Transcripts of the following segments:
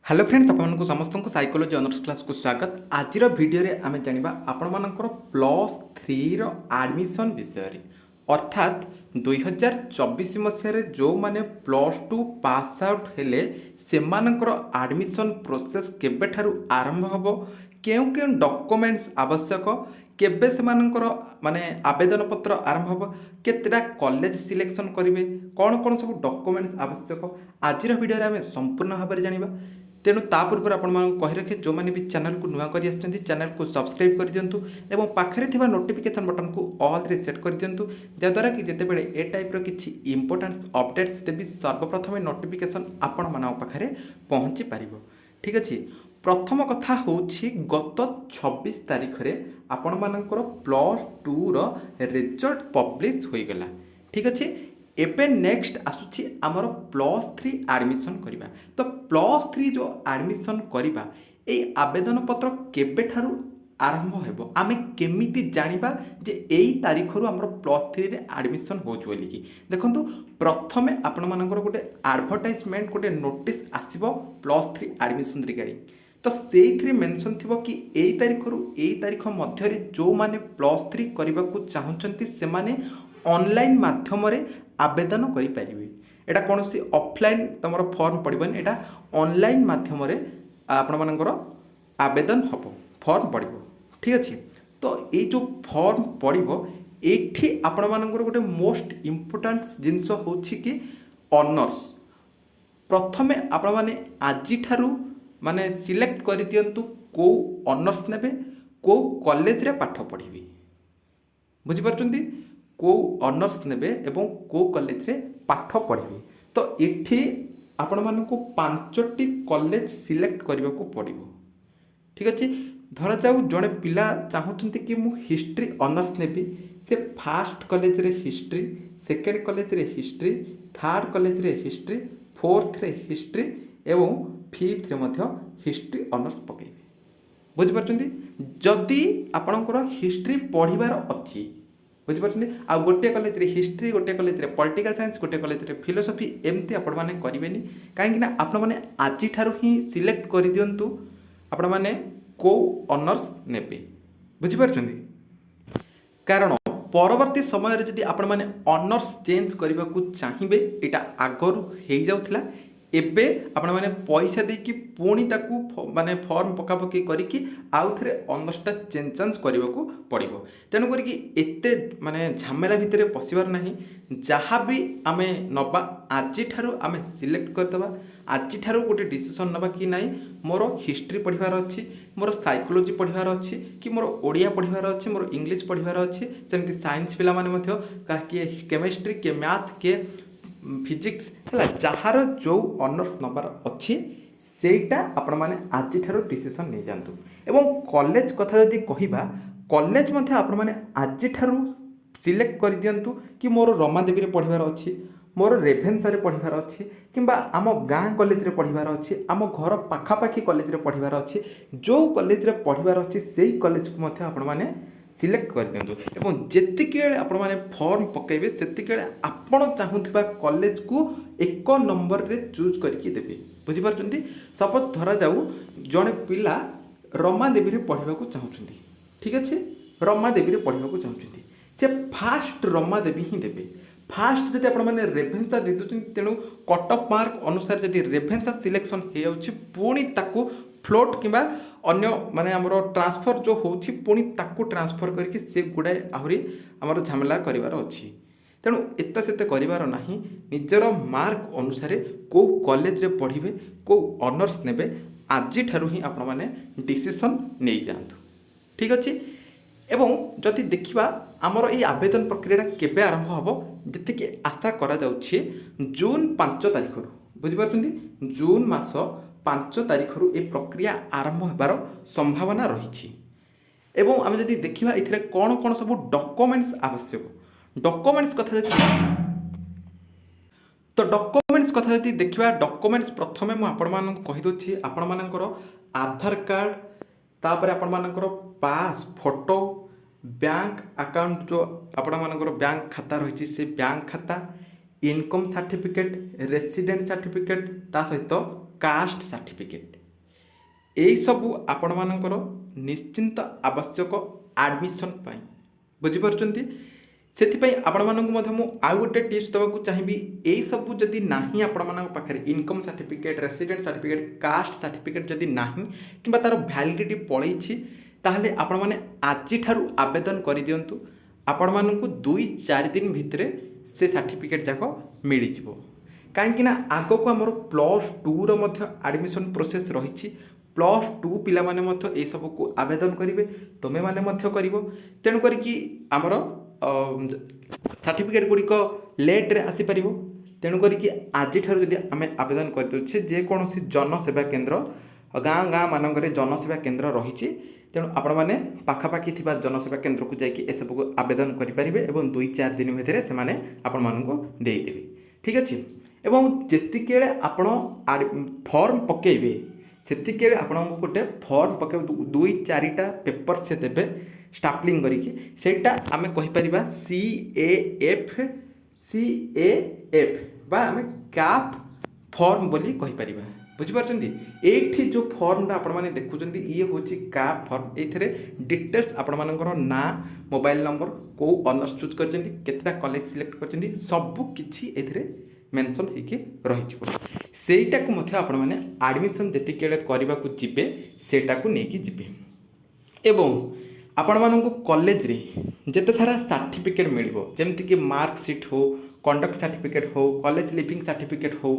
Hello friends आपको समस्त को साइकोलोजी ऑनर्स क्लास को स्वागत। आज वीडियो रे आमे जानिबा आपण मानकर प्लस 3 रो एडमिशन विषय रे अर्थात 2024 मसिया रे जो माने प्लस 2 पास आउट हेले सेमानकर एडमिशन प्रोसेस केबे ठारू आरंभ हबो, केउ केउ डॉक्यूमेंट्स आवश्यक, केबे सेमानकर माने आवेदन पत्र आरंभ हबो, केतेटा कॉलेज सिलेक्शन करिवे, कोन कोन सब डॉक्यूमेंट्स आवश्यक आज वीडियो रे आमे संपूर्ण भाव में जानिबा। तेणु ता पूर्व आपण कही रखे जो मैंने भी चैनल को नुआ कर चैनल को सब्सक्राइब कर दिंतु और पाखे थिबा नोटिफिकेशन बटन को ऑल रे सेट कर दिंतु जद्वारा कि जितेबले ए टाइप किसी इंपोर्टेंट अपडेट्स देवी सर्वप्रथम नोटिफिकेशन आपण मान पाखे पहुँची पार। ठीक अच्छे, प्रथम कथा हूँ गत 26 तारीख रे आपण मानकर प्लस 2 रो रिजल्ट पब्लिश हो गला। ठीक अच्छे, एबे नेक्स्ट आसुची आमर प्लस 3 एडमिशन करिबा। तो प्लस 3 जो एडमिशन करिबा ए आवेदन पत्र केबे ठारू आरंभ हेबो, आमे केमिति जानिबा जे एई तारीख रु आमर प्लस 3 रे एडमिशन होच बोली कि देखंतु प्रथमे आपण मानकर गोटे एडवर्टाइजमेंट गोटे नोटिस आसीबो प्लस 3 एडमिशन रिगार्डिंग। तो सेइथि मेंशन थिबो कि एई तारीख रु एई तारीख मध्य रे जो माने प्लस 3 करिबा को चाहुचंती से माने ऑनलाइन माध्यम रे आवेदन करि परिबे। एटा कोनोसी ऑफलाइन तमरो फॉर्म पड़िबन, एटा ऑनलाइन माध्यम रे आपण मानकर आवेदन हबो, फॉर्म पड़िबो। ठीक अछि, तो ए जो फॉर्म पड़िबो एठी आपण मानकर गोटे मोस्ट इंपोर्टेंट जिंस होछि कि ऑनर्स। प्रथमे आपण माने आजि ठारू माने सिलेक्ट करि दियंतु को ऑनर्स नेबे, को कॉलेज रे पाठ पढ़िबे। बुझि पारछंती, को ऑनर्स नेबे एवं को कॉलेज रे पाठ पढ़िबे। तो एठी आपण मानकु 5टी कॉलेज सिलेक्ट करबा को पड़िबो। ठीक अछि, धरा जाऊ जणे पिला चाहुचंती कि मु हिस्ट्री ऑनर्स नेबी, से फर्स्ट कॉलेज रे हिस्ट्री, सेकंड कॉलेज रे हिस्ट्री, थर्ड कॉलेज रे हिस्ट्री, फोर्थ रे हिस्ट्री एवं फिफ्थ रे मध्य हिस्ट्री ऑनर्स पकेबे। बुझि पारछंती, जदि आपणकर हिस्ट्री पढ़िबार अछि, बुझिपार्छन्ति, आ गोटे कॉलेज रे हिस्ट्री, गोटे कॉलेज रे पॉलिटिकल साइंस, गोटे कॉलेज रे फिलोसफी, एमती आपण माने करिवेनी। काहेकि ना आपण माने आजि ठारू ही सिलेक्ट करि दियंतु आपण माने को ऑनर्स नेबे। बुझिपार्छन्ति, कारण परवर्ती समय रे जदि आपण माने ऑनर्स चेंज करबा को चाहिबे, एटा आगरु हेइ जाउथला। एबे आपण माने पैसा देकी पुणी ताकू माने फॉर्म पका पकी करिकी आउ थरे ऑनर्सटा चेंज करबा को पड़िबो। तेणु करिकी एते माने झमेला भितरे पसिबार नाही। जहाँ भी आमे नबा आजि ठारू आमे सिलेक्ट करदबा, आजि ठारू गोटे डिसीजन नबा कि नाही मोर हिस्ट्री पढ़िबार अछि, मोर साइकोलॉजी पढ़िबार अछि, कि मोर ओडिया पढ़िबार अछि, मोर इंग्लिश पढ़िबार अछि। सेमति साइंस पिला माने मध्य के केमिस्ट्री, के मैथ, के फिजिक्स है जार जो ऑनर्स नबार अच्छी सेटा आपण माने आज ठारो डिसीजन नहीं जानतु। एवं कॉलेज कथा जदि कहिबा, कॉलेज मध्य आपण माने आज ठारो सिलेक्ट कर दियंतु कि मोर रमादेवी रे पढ़िबार अच्छी, मोर रेभेन्सा रे पढ़िबार अच्छी, किंबा आम गाँ कॉलेज रे पढ़िबार अच्छी, आम घर पाखापाखी कॉलेज रे पढ़िबार अच्छी। जो कॉलेज रे पढ़िबार अच्छी सेही कॉलेज को मध्य आपण माने सिलेक्ट कर दिंतु। एवं जेतिक आपण माने फॉर्म पकेबे सेतिक आपण चाहुथिबा कॉलेज को एक नंबर रे चूज करके देबे। बुझि पारछंती, सपोज धरा जाऊ जणे पिला रमादेवी रे पढ़िबा को चाहुछंती। ठीक अछि, रमादेवी रे पढ़िबा को चाहुछंती, से फास्ट रमादेवी ही देबे। फास्ट जदि आपण माने रेभेन्सा दे दोछंती, तेणु कट ऑफ मार्क अनुसार जदि रेभेन्सा सिलेक्शन हे जाउछि पुणी ताकू फ्लोट किंबा अन्य माने हमरो ट्रांसफर जो होछि पुणी ताकू ट्रांसफर करके से गुडाए आहुरी हमरो झमेला करिवार अछि। तेणु एते सेते करिवार नाही, निजर मार्क अनुसार को कॉलेज रे पढ़िबे, को ऑनर्स नेबे, आजि ठारू ही आपण माने डिसीजन नै जांतु। ठीक अछि, एवं जदि देखिबा हमरो ए आवेदन प्रक्रिया केबे आरंभ हबो, जति कि आशा करा जाउछि जून 5 तारिख रु। बुझि पारछंती, जून मास 5 तारिख रु ए प्रक्रिया आरंभ होबार संभावना रही। एवं आम जदि देखिबा इथिरे कोन कोन सब डॉक्यूमेंट्स आवश्यक, डॉक्यूमेंट्स कथा जदि तो डॉक्यूमेंट्स कथा जदि देखिबा, डॉक्यूमेंट्स प्रथमे मु आपण मानन कहि दोछि आपण मानकर आधार कार्ड, तापर आपण मानकर पास फोटो, बैंक अकाउंट जो आपण मानकर बैंक खाता रही से बैंक खाता, इनकम सर्टिफिकेट, रेसिडेंट सर्टिफिकेट, ता सहित कास्ट सर्टिफिकेट यही सबू आपण मानकर निश्चिंत आवश्यक एडमिशन पाई बुझीपारुचंती से आपण मानू आउ गोटे टिप्स देवाक चाहिए यही सबू जदि नहीं आपण मान पाखे income certificate resident certificate caste certificate जदि नहीं कि तार भैलिडिटी पलैछि ताहले आपण माने आज ठारू आवेदन कर दियंतु आपण मानू 2-4 दिन भितर से सर्टिफिकेट जाक मिल जाव कहीं आग को आमर +2 एडमिशन प्रोसेस रही +2 पिला माने मध्य ए सब को आवेदन करेंगे तुमे माने कर तेणु करिकी आमर सर्टिफिकेट गुड़िक लेट्रे आसीपर तेणु करिकी आज ठारू जदि आम आवेदन करदे जेकोसी जनसेवा केन्द्र गाँ गाँ मानक जनसेवा केन्द्र रही तेणु आपण मैंने पाखापाखि थी जनसेवा केन्द्र को जाकि ए सब को आवेदन करेंगे और 2-4 दिन भितर से आपण मानू देदेवे ठीक अच्छे एवं जितिके आपण फॉर्म पकेबे सेतिके आपण गोटे फॉर्म पके 2-4टा पेपर से देवे स्टापलिंग करिकी सेटा आमे कहि परिबा CAF बा आमे कैप फॉर्म बोली कहि परिबा बुझी पारछंती एठी जो फॉर्मटा आपण माने देखुचंती ये होची कैप फॉर्म एथरे डिटेल्स आपण मानकर ना मोबाइल नंबर को ऑनर्स चूज करचंती केतटा कॉलेज सिलेक्ट करचंती सब किछि एथरे मेंशन होके रही सेटा को मध्य आपण माने एडमिशन जति केले करबा को जिबे सेटा को नेकी जिबे एवं आपण मानक कॉलेज रे जेते सारा सर्टिफिकेट मिलिबो जेमति कि मार्कशीट हो कंडक्ट सर्टिफिकेट हो कॉलेज लिविंग सर्टिफिकेट हो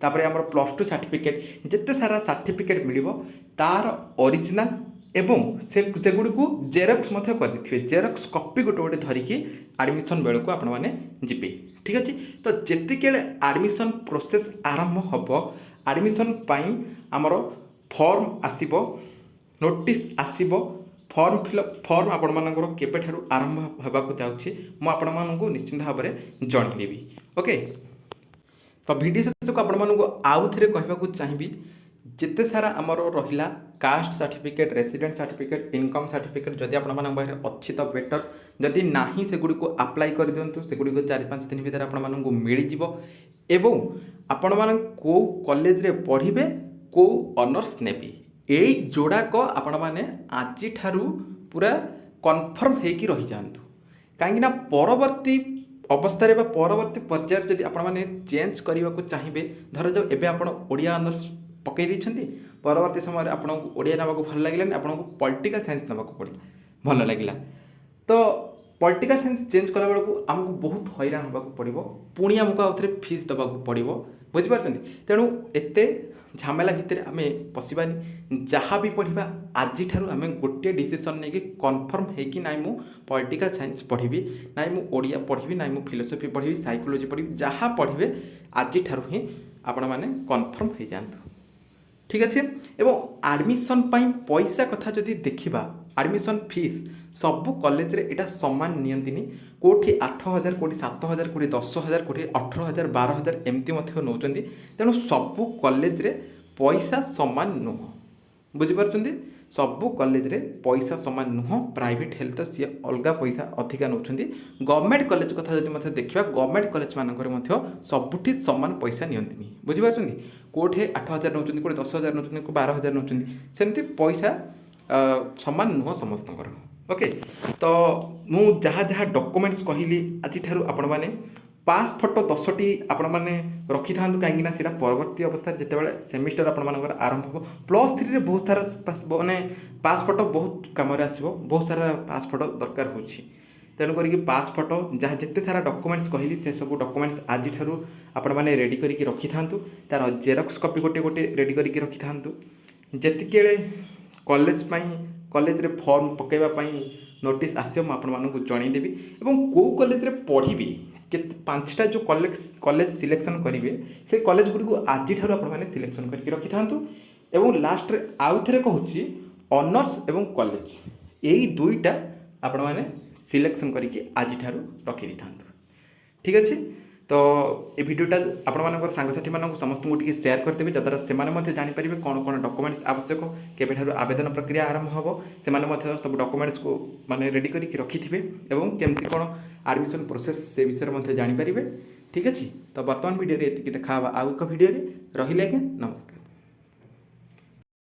तापर हमर +2 सर्टिफिकेट जेते सारा सर्टिफिकेट मिलिबो तार ओरिजिनल एवं से गुडी को जेरक्स मध्य कर दिथिबे जेरक्स कॉपी गोटे गोटे धरिकी एडमिशन बेल को आपण माने जिबे ठीक अछि तो जेते केले एडमिशन प्रोसेस आरंभ हबो एडमिशन पई हमर फॉर्म आसीबो नोटिस आसीबो फॉर्म फिलअप फॉर्म आपण मानकर केबे ठारू आरंभ होबा को जाउछि मु आपण मानकु निश्चित भाव में जणलेबी ओके तो वीडियो शेष को आपण मानकु आउ थरे कहबा को चाहिबी जिते सारा आमर रहिला caste certificate resident certificate income certificate जदि आपण मानक बाहर अच्छी तो बेटर जदि नाही से गुडी को अप्लाई कर दियंतु से गुडी को 4-5 दिन भीतर आपण मानकु मिल जिवो एवं आपण मानक को कॉलेज रे पढिबे को ऑनर्स नेबी एई जोड़ा को आपण माने आज ठारू पूरा कन्फर्म हेकी रही जांतु कहीं ना परवर्ती अवस्था परवर्ती पर्यायर जदि आपण माने चेंज करने को चाहिए धर जाओ एबे आपण ओडिया ऑनर्स पकई देछंती परवर्ती समय आपन ओडिया नाबाको भल लागिलानी आपन पॉलिटिकल साइंस नाबाको पड़ी भल लागिला तो पॉलिटिकल साइंस चेंज कला बेलू आमको बहुत हैरान होबाक पड़ो पुणी आमको आउ थे फीस देवाक पड़ो बुझीपार तेणु एते झमेला भितर आम पशिबानी जहाँ भी पढ़ा आज ठारू आम गोटे डिसीजन नहीं कि कन्फर्म होगी ना मु पॉलिटिकल साइंस पढ़ी ना मु ओडिया पढ़ी ना मु फिलोसफी पढ़ी साइकोलॉजी पढ़ी जहाँ पढ़े आज ठारू ही आपण मैंने कन्फर्म हो जातु ठीक अच्छे एवं एडमिशन पैसा कथा जदि देखा एडमिशन फीस सबू कॉलेज रे एटा समान नियंतिनी कोठी 8,000 कोठी 7,000 कोठी 10,000 कोठी 18,000 12,000 एमती मध्य नौचंदी तेणु सबू कॉलेज रे पैसा समान नुह बुझीपारुचंदी सबू कॉलेज रे पैसा समान नुह प्राइवेट हेल्थ सी अलग पैसा अधिका नौचंदी गवर्नमेंट कॉलेज कथा जदि मध्य देखिबा गवर्नमेंट कॉलेज मानकर मध्य सबुठी समान पैसा नियंतिनी बुझीपारुचंदी कोठी 8,000 नौचंदी कोठी 10,000 नौचंदी को 12,000 नौचंदी सेमती पैसा समान नुह समस्तଙ୍କର ओके तो मु जहाँ जहाँ डॉक्यूमेंट्स कहली आज ठारू आपण माने पास फोटो 10टी आपण माने रखि थांतु कहीं ना सीटा परवर्ती अवस्था जितेबाला सेमिस्टर आपण मानकर आरंभ हो +3 रे बहुत सारा माने पास फोटो बहुत काम आसो बहुत सारा पास फोटो दरकार होछि तेणु करिक पास फोटो जहाँ जिते सारा डॉक्यूमेंट्स कहली से सब डॉक्यूमेंट्स आज ठारू आपण माने रेडी करिक रखि थांतु तार जेरक्स कॉपी गोटे गोटे रेडी करिक रखि थांतु जेतिकेले कॉलेज रे फॉर्म पकेबा नोटिस आसियो मु आपण मानकु जणैदेबी एवं को कॉलेज रे पढ़ी के 5टा जो कॉलेज सिलेक्शन करेंगे से कॉलेज गुडी को आज ठारू आपण माने सिलेक्शन करके रखि थांतु एवं लास्ट रे आउ थरे कहूची ऑनर्स एवं कॉलेज यही दुईटा आपण माने सिलेक्शन करके आज ठारू रखि दी थांतु ठीक अच्छे तो ये वीडियोटा आपण मानकर सांगसाथी मानक समस्त को शेयर करदेवे जद्वारा से जानीपर कौन कौन डॉक्यूमेंट्स आवश्यक केबे ठारू आवेदन प्रक्रिया आरंभ हम से सब डॉक्यूमेंट्स को माने रेडी करके रखिथे एवं केमती कौन एडमिशन प्रोसेस से विषय में जानीपर ठीक अच्छे तो बर्तमान वीडियो ये देखा आउ एक वीडियो रही नमस्कार।